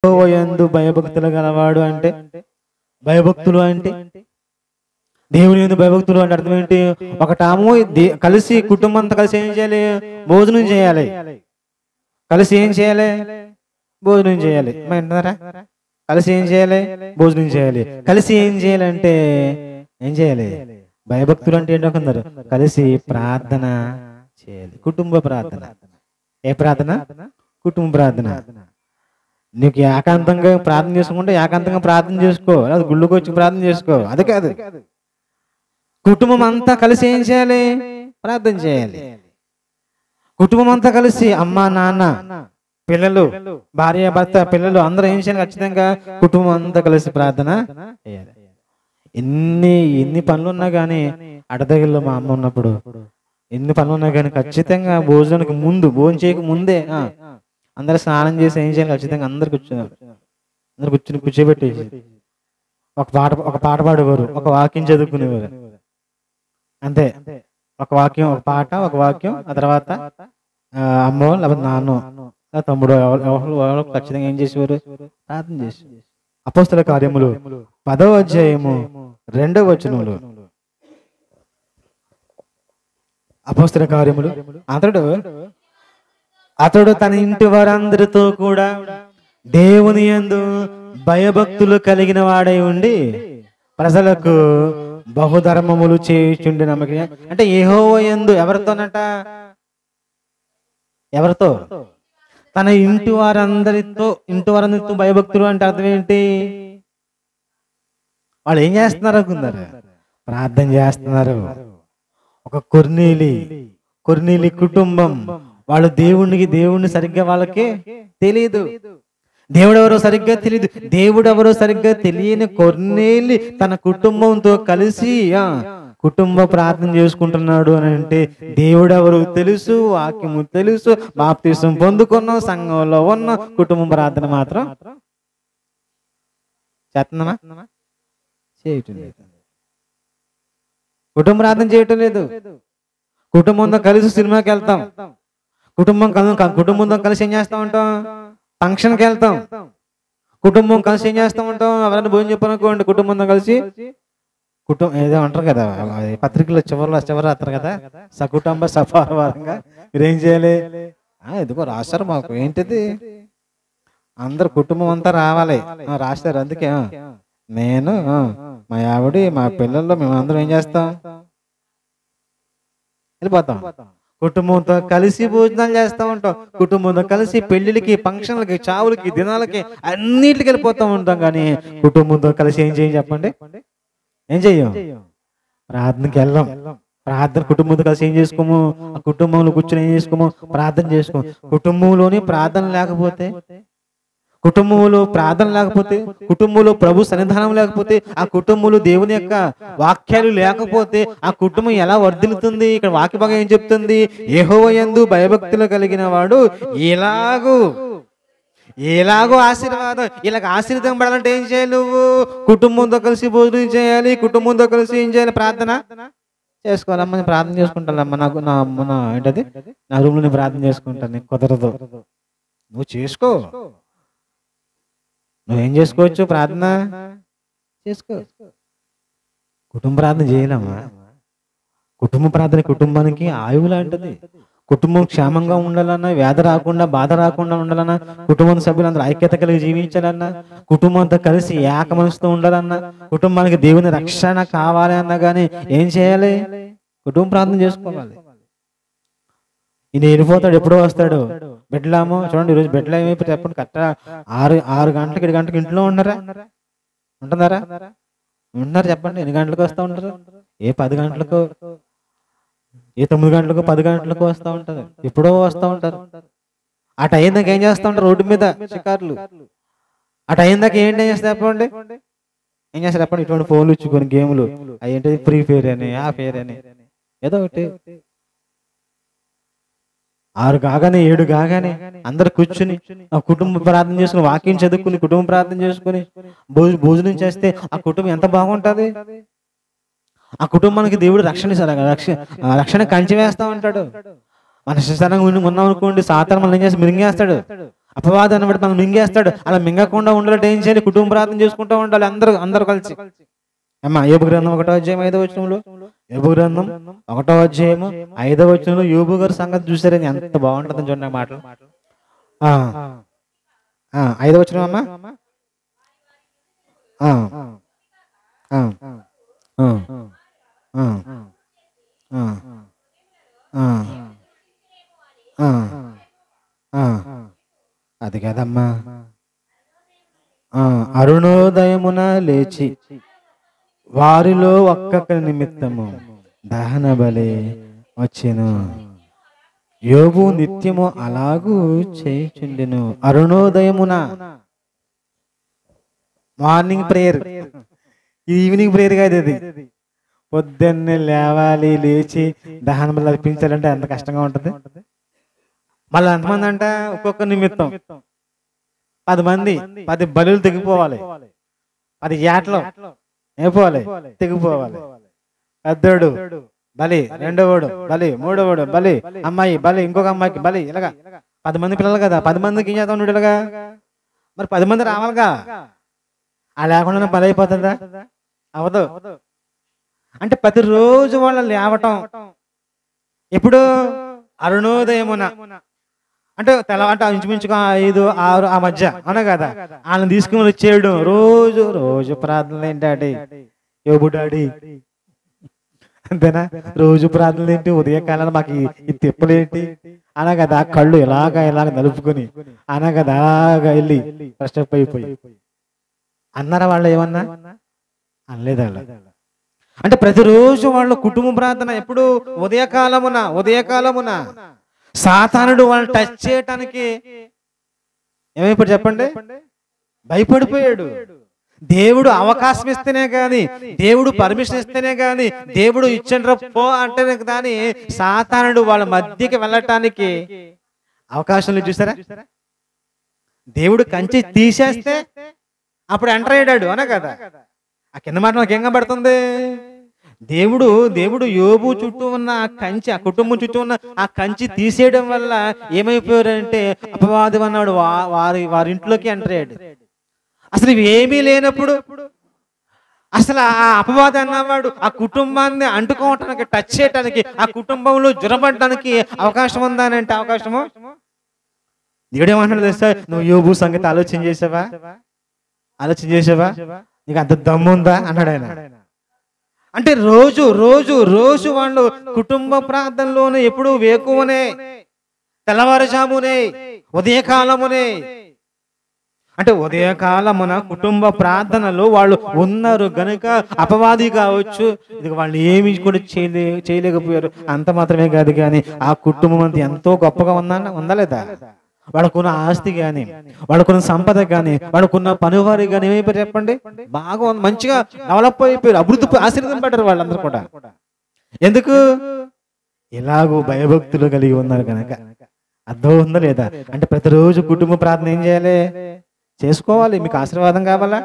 యెహోవా యందు భయభక్తులు గలవాడు అంటే, భయభక్తులు అంటే దేవుని యందు భయభక్తులు అంటే అర్థం ఏంటి? ఒకటాము కలిసి కుటుంబం అంతా కలిసి ఏం చేయాలి? భోజనం చేయాలి. కలిసి ఏం చేయాలి? భోజనం చేయాలి. వింటున్నారా? కలిసి ఏం చేయాలి? భోజనం చేయాలి. కలిసి ఏం చేయాలంటే ఏం చేయాలి? భయభక్తులు అంటే ఏంటో కొందరు కలిసి ప్రార్థన చేయాలి. కుటుంబ ప్రార్థన. ఏ ప్రార్థన? కుటుంబ ప్రార్థన. నీకు ఏకాంతంగా ప్రార్థన చేసుకుంటే ఏకాంతంగా ప్రార్థన చేసుకో, లేదా గుళ్ళకి వచ్చి ప్రార్థన చేసుకో. అది కాదు, కుటుంబం అంతా కలిసి ఏం చేయాలి? ప్రార్థన చేయాలి. కుటుంబం అంతా కలిసి అమ్మ నాన్న పిల్లలు భార్య భర్త పిల్లలు అందరూ ఏం చేయాలి? ఖచ్చితంగా కుటుంబం అంతా కలిసి ప్రార్థన చేయాలి. ఎన్ని పనులు ఉన్నా కానీ అడదగిల్లో మా అమ్మ ఉన్నప్పుడు ఎన్ని పనులు ఉన్నా కానీ ఖచ్చితంగా భోజనానికి ముందు, భోజనం చేయక ముందే అందరూ స్నానం చేసి ఏం చేయాలి? ఖచ్చితంగా అందరు కూర్చోబెట్టేసి ఒక పాట పాడేవారు, ఒక వాక్యం చదువుకునేవారు. అంతే, ఒక వాక్యం, ఒక పాట, ఒక వాక్యం. ఆ తర్వాత అమ్మో లేకపోతే నాన్నో తమ్ముడు ఎవరు ఖచ్చితంగా ఏం చేసేవారు? ప్రార్థన చేసి. అపోస్తల కార్యములు 10వ అధ్యాయము 2వ వచనములు. అపోస్తల కార్యములు అతడు తన ఇంటి వారందరితో కూడా దేవుని యందు భయభక్తులు కలిగిన వాడై ఉండి ప్రజలకు బహుధర్మములు చేయుచుండి నమ్మకం. అంటే యెహోవా యందు ఎవరితోనట? ఎవరితో? తన ఇంటి వారందరితో భయభక్తులు అంటే అర్థం ఏంటి? వాళ్ళు ఏం చేస్తున్నారు అనుకున్నారు? ప్రార్థన చేస్తున్నారు. ఒక కొర్నేలి కుటుంబం, వాళ్ళు దేవుణ్ణి సరిగ్గా వాళ్ళకి తెలియదు. దేవుడు ఎవరో సరిగ్గా తెలియని కొర్నేలి తన కుటుంబంతో కలిసి కుటుంబ ప్రార్థన చేసుకుంటున్నాడు అని అంటే దేవుడు ఎవరు తెలుసు, వాక్యము తెలుసు, బాప్తిసం పొందుకున్నాం, సంఘంలో ఉన్న కుటుంబ ప్రార్థన మాత్రం చేస్తున్నామా? చేయటం లేదు. కుటుంబ ప్రార్థన చేయటం లేదు. కుటుంబంతో కలిసి సినిమాకి వెళ్తాం, కుటుంబంతో కలిసి ఏం చేస్తా ఉంటాం? ఫంక్షన్కి వెళ్తాం, కుటుంబం కలిసి ఏం చేస్తూ ఉంటాం? ఎవరైనా భోజనం చెప్పనుకోండి, కుటుంబంతో కలిసి ఏదో అంటారు కదా, పత్రికలో చివరి రాస్తారు కదా, సకుటుంబ సపరివారంగా మీరేం చేయాలి? ఇదిగో రాస్తారు మాకు. ఏంటిది? అందరు కుటుంబం అంతా రావాలి రాస్తారు. అందుకే నేను, మా ఆవిడ, మా పిల్లల్లో మేమందరం ఏం చేస్తాం? వెళ్ళిపోతాం. కుటుంబంతో కలిసి భోజనాలు చేస్తూ ఉంటాం, కుటుంబంతో కలిసి పెళ్లిళ్ళకి, ఫంక్షన్లకి, చావులకి, దినాలకి అన్నిటికి వెళ్ళిపోతూ ఉంటాం. కానీ కుటుంబంతో కలిసి ఏం చేయం చెప్పండి? ఏం చెయ్యం? ప్రార్థనకి వెళ్ళాం. ప్రార్థన కుటుంబంతో కలిసి ఏం చేసుకోము? ఆ కుటుంబంలో కూర్చొని ఏం చేసుకోము? ప్రార్థన చేసుకోము. కుటుంబంలోని ప్రార్థన లేకపోతే, కుటుంబంలో ప్రభు సన్నిధానం లేకపోతే, ఆ కుటుంబంలో దేవుని యొక్క వాక్యాలు లేకపోతే ఆ కుటుంబం ఎలా వర్ధిల్లుతుంది? ఇక్కడ వాక్య భాగం ఏం చెప్తుంది? యెహోవా యందు భయభక్తులు కలిగిన వాడు ఎలాగో ఆశీర్వాదం. ఇలాగ ఆశీర్వాదం పడాలంటే ఏం చేయాలి? నువ్వు కుటుంబంతో కలిసి భోజనం చేయాలి, కుటుంబంతో కలిసి ఏం చేయాలి? ప్రార్థన చేసుకోవాలమ్మా. నేను ప్రార్థన చేసుకుంటానమ్మా, నా ఏంటది, నా రూమ్లో నేను ప్రార్థన చేసుకుంటాను. నీకు కుదరదు, నువ్వు చేసుకో. నువ్వేం చేసుకోవచ్చు? ప్రార్థన చేసుకో. కుటుంబ ప్రార్థన చేయలేమా? కుటుంబ ప్రార్థన కుటుంబానికి ఆయువు లాంటిది. కుటుంబం క్షేమంగా ఉండాలన్నా, వ్యాధి రాకుండా, బాధ రాకుండా ఉండాలన్నా, కుటుంబం సభ్యులందరూ ఐక్యత కలిగి జీవించాలన్నా, కుటుంబంతో కలిసి ఏక మనసుతో ఉండాలన్నా, కుటుంబానికి దేవుని రక్షణ కావాలి అన్నా కానీ ఏం చేయాలి? కుటుంబ ప్రార్థన చేసుకోవాలి. ఈయన వెళ్ళిపోతాడు, ఎప్పుడో వస్తాడు. బిడ్డలామో చూడండి, ఈరోజు బిడ్డలు ఏమైపోతే చెప్పండి, కరెక్ట్గా 6 గంటలకు 7 గంటలకు ఇంట్లో ఉంటున్నారా? ఉంటున్నారు చెప్పండి. ఎన్ని గంటలకు వస్తూ ఉంటారు? ఏ 10 గంటలకు, ఏ 9 గంటలకు, 10 గంటలకు వస్తూ ఉంటారు. ఎప్పుడో వస్తూ ఉంటారు. ఆ టైం దాకా ఏం చేస్తూ ఉంటారు? రోడ్డు మీద షికార్లు. ఆ టైం దాకా ఏంటి చేస్తారు చెప్పండి? ఏం చేస్తారు చెప్పండి? ఇటువంటి ఫోన్లు ఇచ్చుకొని గేములు, అదేంటి ఫ్రీ ఫైర్ అని, ఆ ఫైర్ అని, ఏదో ఒకటి. 6 కాగానే 7 కాగానే అందరు కూర్చుని ఆ కుటుంబ ప్రార్థన చేసుకుని, వాక్యం చదువుకుని, కుటుంబ ప్రార్థన చేసుకుని భోజనం చేస్తే ఆ కుటుంబం ఎంత బాగుంటది. ఆ కుటుంబానికి దేవుడు రక్షణ కంచె వేస్తా ఉంటాడు. మన శిశరంగా ఉన్నాం అనుకోండి, సాతాను మనల్ని ఏం చేసి మిరింగేస్తాడు. ఆ అపవాది అన్నవాడు మనం మింగేస్తాడు. అలా మింగకుండా ఉండాలంటే ఏం చేయాలి? కుటుంబ ప్రార్థన చేసుకుంటూ ఉండాలి అందరూ కలిసి. అమ్మా యోబు గ్రంథం 1వ అధ్యాయం 5వ వచనంలో, యోబు గ్రంథం 1వ అధ్యాయము 5వ వచనంలో యోబు గారి సంగతి చూసారని ఎంత బాగుంటుందని చూడండి ఆ మాటలు. 5వ వచనం అమ్మా. అది కదమ్మా. అరుణోదయమున లేచి వారిలో ఒక్కొక్కరి నిమిత్తము దహన బలి వచ్చెను. యోబు నిత్యము అలాగూ చేయుచుండెను. అరుణోదయమున, మార్నింగ్ ప్రేయర్, ఈవినింగ్ ప్రేయర్ కాదు ఇది. పొద్దున్నే లేవాలి, లేచి దహన బలి అర్పించాలంటే ఎంత కష్టంగా ఉంటుంది. మళ్ళీ ఎంతమంది అంట? ఒక్కొక్క నిమిత్తం 10 మంది, 10 బలులు తెగిపోవాలి, 10 ఏటలు అయిపోవాలి, తెగిపోవాలి. పెద్దోడు బలి, రెండోవాడు బలి, మూడోవాడు బలి, అమ్మాయి బలి, ఇంకొక అమ్మాయికి బలి, ఇలాగా 10 మంది పిల్లలు కదా. 10 మందికి ఏం చేద్దాం ఇలాగా? మరి 10 మంది రావాలిగా. ఆ లేకుండా బలి అయిపోతుందా? అవదు. అంటే ప్రతిరోజు వాళ్ళు లేవటం ఎప్పుడు? అరుణోదయమున. అంటే అంటే ఇంచుమించుగా 5, 6 ఆ మధ్య అవునా కదా. వాళ్ళని తీసుకుని వచ్చేయడం. రోజు ప్రార్థనలు ఏంటి డాడీ? యోబు డాడీ అంతేనా? రోజు ప్రార్థనలు ఏంటి? ఉదయకాలంలో మాకు ఈ తిప్పలేంటి అనా కదా. కళ్ళు ఇలాగ నలుపుకొని అనా కదా అలాగా వెళ్ళి ఫ్రెష్ అప్ అయిపోయి అన్నారా వాళ్ళు? ఏమన్నా అనలేదు వాళ్ళు. అంటే ప్రతిరోజు వాళ్ళు కుటుంబ ప్రార్థన ఎప్పుడు? ఉదయకాలమున. సాతానుడు వాళ్ళని టచ్ చేయటానికి ఏమైపోయాడు చెప్పండి? భయపడిపోయాడు. దేవుడు అవకాశం ఇస్తేనే గాని, దేవుడు పర్మిషన్ ఇస్తేనే గాని, దేవుడు ఇచ్చిన పో అంటేనే కానీ సాతానుడు వాళ్ళ మధ్యకి వెళ్ళటానికి అవకాశం లేదు. చూసారా? దేవుడు కంచి తీసేస్తే అప్పుడు ఎంటర్ అయ్యాడు అనే కదా. ఆ కింద మాట నాకు ఏం కనబడుతుంది? దేవుడు యోబు చుట్టూ ఉన్న ఆ కంచి, ఆ కుటుంబం చుట్టూ ఉన్న ఆ కంచి తీసేయడం వల్ల ఏమైపోయారంటే అపవాది అన్నాడు వారి ఇంట్లోకి ఎంటర్ అయ్యాడు. అసలు ఇవి ఏమీ లేనప్పుడు అసలు ఆ అపవాది అన్నవాడు ఆ కుటుంబాన్ని అంటుకోవటానికి, టచ్ చేయటానికి, ఆ కుటుంబంలో జ్వరపడటానికి అవకాశం ఉందా అని అంటే అవకాశము? దేవుడు ఏమంటున్నాడు తెలుసా? నువ్వు యోబు సంగతి ఆలోచన చేసావా? నీకు అంత దమ్ముందా అన్నాడు ఆయన. అంటే రోజు వాళ్ళు కుటుంబ ప్రార్థనలోనే ఎప్పుడు వేకువనే, తెల్లవారుజామునే, ఉదయకాలమునే. అంటే ఉదయకాలమున కుటుంబ ప్రార్థనలో వాళ్ళు ఉన్నారు గనుక అపవాది కావచ్చు, ఇది వాళ్ళు ఏమి కూడా చేయలేకపోయారు. అంత మాత్రమే కాదు కానీ ఆ కుటుంబం అంతా ఎంతో గొప్పగా ఉందా లేదా? వాళ్ళకున్న ఆస్తి కానీ, వాళ్ళకున్న సంపద కానీ, వాళ్ళకున్న పనివారి కానీ ఏమైపోయారు చెప్పండి? బాగా మంచిగా డెవలప్ అయిపోయారు, అభివృద్ధి ఆశీర్వాదం పడ్డారు వాళ్ళందరూ కూడా. ఎందుకు? ఇలాగూ భయభక్తులు కలిగి ఉన్నారు కనుక. అర్థం ఉందా లేదా? అంటే ప్రతిరోజు కుటుంబ ప్రార్థన ఏం చేయాలి? చేసుకోవాలి. మీకు ఆశీర్వాదం కావాలా?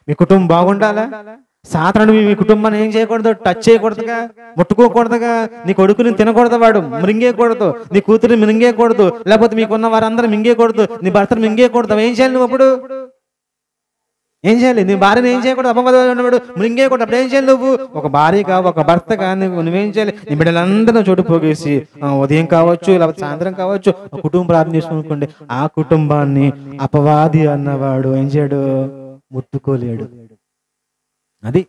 మీ కుటుంబం బాగుండాలా? సాతానుడు మీ కుటుంబాన్ని ఏం చేయకూడదు? టచ్ చేయకూడదుగా, ముట్టుకోకూడదుగా. నీ కొడుకుని తినకూడదు, వాడు మింగేయకూడదు, నీ కూతురిని మింగేయకూడదు, లేకపోతే మీకున్న వారందరూ మింగేయకూడదు, నీ భర్తను మింగేయకూడదు. ఏం చేయాలి నువ్వు అప్పుడు? ఏం చేయాలి? నీ భార్యను ఏం చేయకూడదు? అపవాడు మింగేయకూడదు. అప్పుడు ఏం చేయాలి నువ్వు? ఒక భార్యగా, ఒక భర్తగా నువ్వేం చేయాలి? నీ బిడ్డలందరూ చోటు పోగేసి ఉదయం కావచ్చు, లేకపోతే సాయంత్రం కావచ్చు, కుటుంబం ప్రార్థన చేసుకునుకోండి. ఆ కుటుంబాన్ని అపవాది అన్నవాడు ఏం చేయడు? ముట్టుకోలేడు. అది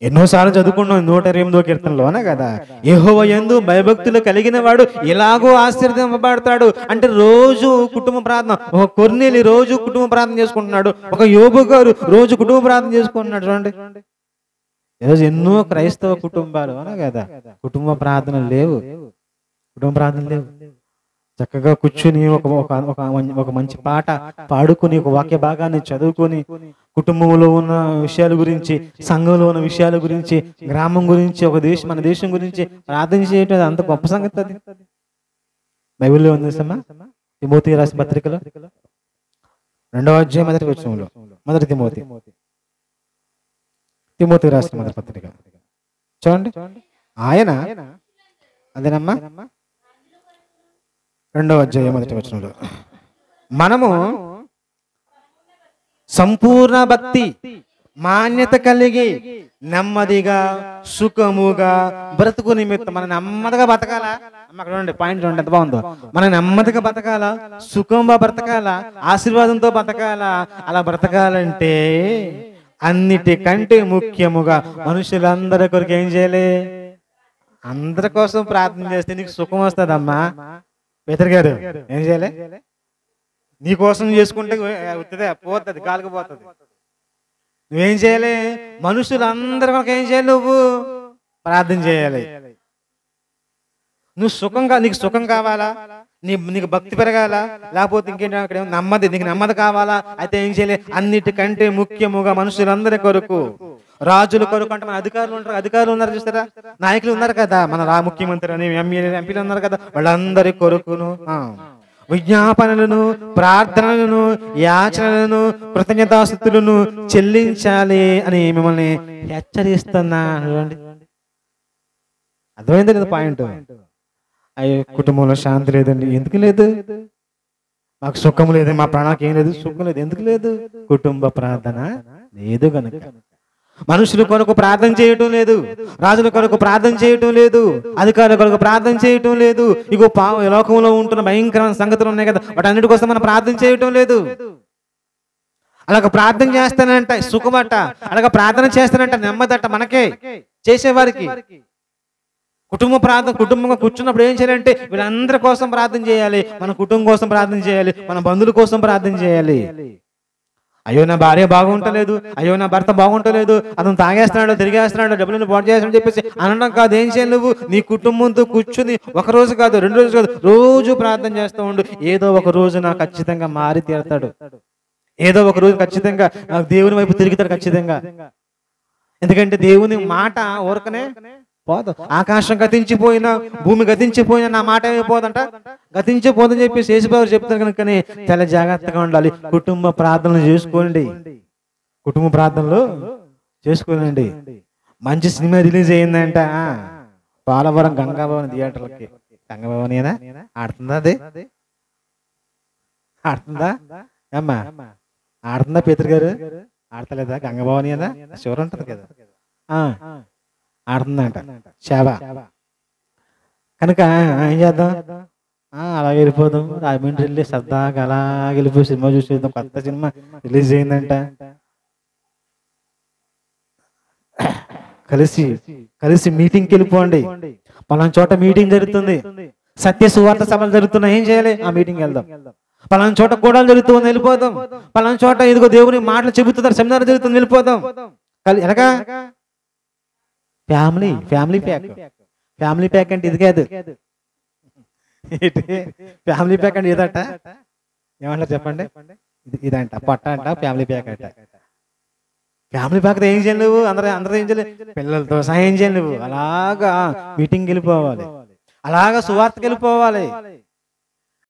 ఎన్నోసార్లు చదువుకున్నాం 128వ కీర్తనలోనే కదా. యెహోవా యందు భయభక్తులు కలిగిన వాడు ఎలాగో ఆశీర్వదింపబడతాడు. అంటే రోజు కుటుంబ ప్రార్థన. ఒక కొర్నేలి రోజు కుటుంబ ప్రార్థన చేసుకుంటున్నాడు, ఒక యోబు గారు రోజు కుటుంబ ప్రార్థన చేసుకుంటున్నాడు. చూడండి, ఈరోజు ఎన్నో క్రైస్తవ కుటుంబాలు అనే కదా కుటుంబ ప్రార్థనలు లేవు. చక్కగా కూర్చుని ఒక మంచి పాట పాడుకుని, ఒక వాక్య భాగాన్ని చదువుకొని, కుటుంబంలో ఉన్న విషయాల గురించి, సంఘంలో ఉన్న విషయాల గురించి, గ్రామం గురించి, మన దేశం గురించి ప్రార్థన చేయటం అంత గొప్ప సంగతి. అది బైబిల్లో ఉంది సమా. తిమోతి రాసిన పత్రికలో 2వ అధ్యాయం 1వ వచనంలో, మొదటి తిమోతి రాసిన మొదటి పత్రిక చూడండి. ఆయన అదేనమ్మా 2వ అధ్యాయం 1వ వచనంలో మనము సంపూర్ణ భక్తి మాన్యత కలిగి నెమ్మదిగా సుఖముగా బ్రతుకు నిమిత్తం మనం నెమ్మదిగా బతకాలా. అక్కడ చూడండి పాయింట్ చూడండి ఎంత బాగుందో. మనం నెమ్మదిగా బతకాలా, సుఖంగా బ్రతకాలా, ఆశీర్వాదంతో బతకాలా. అలా బ్రతకాలంటే అన్నిటికంటే ముఖ్యముగా మనుషులందరి కొరకు ఏం చేయాలి? అందరి కోసం ప్రార్థన చేస్తే నీకు సుఖం వస్తుందమ్మా. పేతురు గారు ఏం చేయాలి? నీ కోసం చేసుకుంటే పోతుంది, గాలికి పోతుంది. నువ్వేం చేయాలి? మనుషులందరి కొరకు ఏం చేయాలి? నువ్వు ప్రార్థన చేయాలి. నువ్వు సుఖంగా, నీకు సుఖం కావాలా, నీకు భక్తి పెరగాల, లేకపోతే ఇంకేంటి అక్కడ నెమ్మది, నీకు నెమ్మది కావాలా, అయితే ఏం చేయాలి? అన్నిటికంటే ముఖ్యముగా మనుషులందరి కొరకు, రాజుల కొరకు అంటే మన అధికారులు ఉంటారు, అధికారులు ఉన్నారు చూస్తారా, నాయకులు ఉన్నారు కదా, మన ముఖ్యమంత్రి అని ఎంపీలు ఉన్నారు కదా, వాళ్ళందరి కొరకును విజ్ఞాపనలను, ప్రార్థనలను, యాచనలను, కృతజ్ఞతాస్తుతులను చెల్లించాలి అని మిమ్మల్ని హెచ్చరిస్తున్నా. అర్థమైంది లేదు పాయింట్? అయ్యో కుటుంబంలో శాంతి లేదండి. ఎందుకు లేదు? మాకు సుఖం లేదు, మా ప్రాణానికి ఏం లేదు, సుఖం లేదు. ఎందుకు లేదు? కుటుంబ ప్రార్థన లేదు కనుక. మనుషుల కొరకు ప్రార్థన చేయటం లేదు, రాజుల కొరకు ప్రార్థన చేయటం లేదు, అధికారుల కొరకు ప్రార్థన చేయటం లేదు. ఇగో లోకంలో ఉంటున్న భయంకరమైన సంగతులు ఉన్నాయి కదా, వాటన్నిటి కోసం మనం ప్రార్థన చేయటం లేదు. అలాగ ప్రార్థన చేస్తానంట సుఖమట, అలాగ ప్రార్థన చేస్తానంట నెమ్మదట మనకే, చేసేవారికి. కుటుంబంగా కూర్చున్నప్పుడు ఏం చేయాలంటే వీళ్ళందరి కోసం ప్రార్థన చేయాలి, మన కుటుంబం కోసం ప్రార్థన చేయాలి, మన బంధువుల కోసం ప్రార్థన చేయాలి. అయ్యో నా భార్య బాగుంటలేదు, అయ్యో నా భర్త బాగుంటలేదు, అతను తాగేస్తున్నాడు, తిరిగేస్తున్నాడు, డబ్బులను పాటు చేస్తున్నాడు చెప్పేసి అనడం కాదు. ఏం చేయాలి? నువ్వు నీ కుటుంబంతో కూర్చుని ఒక రోజు కాదు, 2 రోజులు కాదు, రోజు ప్రార్థన చేస్తూ ఉండు. ఏదో ఒక రోజు నాకు ఖచ్చితంగా మారి తీరుతాడు, ఏదో ఒక రోజు ఖచ్చితంగా నాకు దేవుని వైపు తిరుగుతాడు ఖచ్చితంగా. ఎందుకంటే దేవుని మాట ఊరకనే పోదు. ఆకాశం గతించిపోయినా, భూమి గతించిపోయినా నా మాట ఏమైపోదంట, గతించిపోదని చెప్పి యేసుప్రభువు చెప్తారు. కనుకనే చాలా జాగ్రత్తగా ఉండాలి. కుటుంబ ప్రార్థనలు చేసుకోండి, కుటుంబ ప్రార్థనలు చేసుకోనండి. మంచి సినిమా రిలీజ్ అయ్యిందంట పోలవరం గంగాభవన్ థియేటర్లకి. గంగాభవనేనా ఆడుతుందా? అది ఆడుతుందా అమ్మా? ఆడుతుందా పేతురు గారు? ఆడతలేదా? గంగాభవనేనా షూర్ ఉంటుంది కదా, ఆడుతుందంట శాబ. కనుక ఏం చేద్దాం? అలాగే వెళ్ళిపోదాం. రాజమండ్రి వెళ్ళి సరదాగా అలాగే వెళ్ళిపోయి సినిమా చూసేద్దాం. కొత్త సినిమా రిలీజ్ అయిందంట. కలిసి మీటింగ్కి వెళ్ళిపోండి. పలానా చోట మీటింగ్ జరుగుతుంది, సత్య సువార్త సభలు జరుగుతున్నాయి, ఏం చేయాలి? ఆ మీటింగ్ వెళ్దాం. పలానా చోట కూడాలు జరుగుతుంది, వెళ్ళిపోదాం. పలానా చోట ఇదిగో దేవుని మాటలు చెబుతున్నారు, సెమినార్ జరుగుతుంది, వెళ్ళిపోదాం. ఎలాగా? ఫ్యామిలీ ప్యాక్ అంటే ఇది కాదు. ఫ్యామిలీ ప్యాక్ అంటే ఇదట. ఏమంటారు చెప్పండి? ఇదంట పట్ట అంట ఫ్యామిలీ ప్యాక్ అంట. ఫ్యామిలీ ప్యాక్ ఏం చేయాలి నువ్వు? అందరూ ఏం చేయాలి? పిల్లలతో సహా ఏం చేయాలి నువ్వు? అలాగా మీటింగ్కి వెళ్ళిపోవాలి, అలాగా సువార్తకి వెళ్ళిపోవాలి.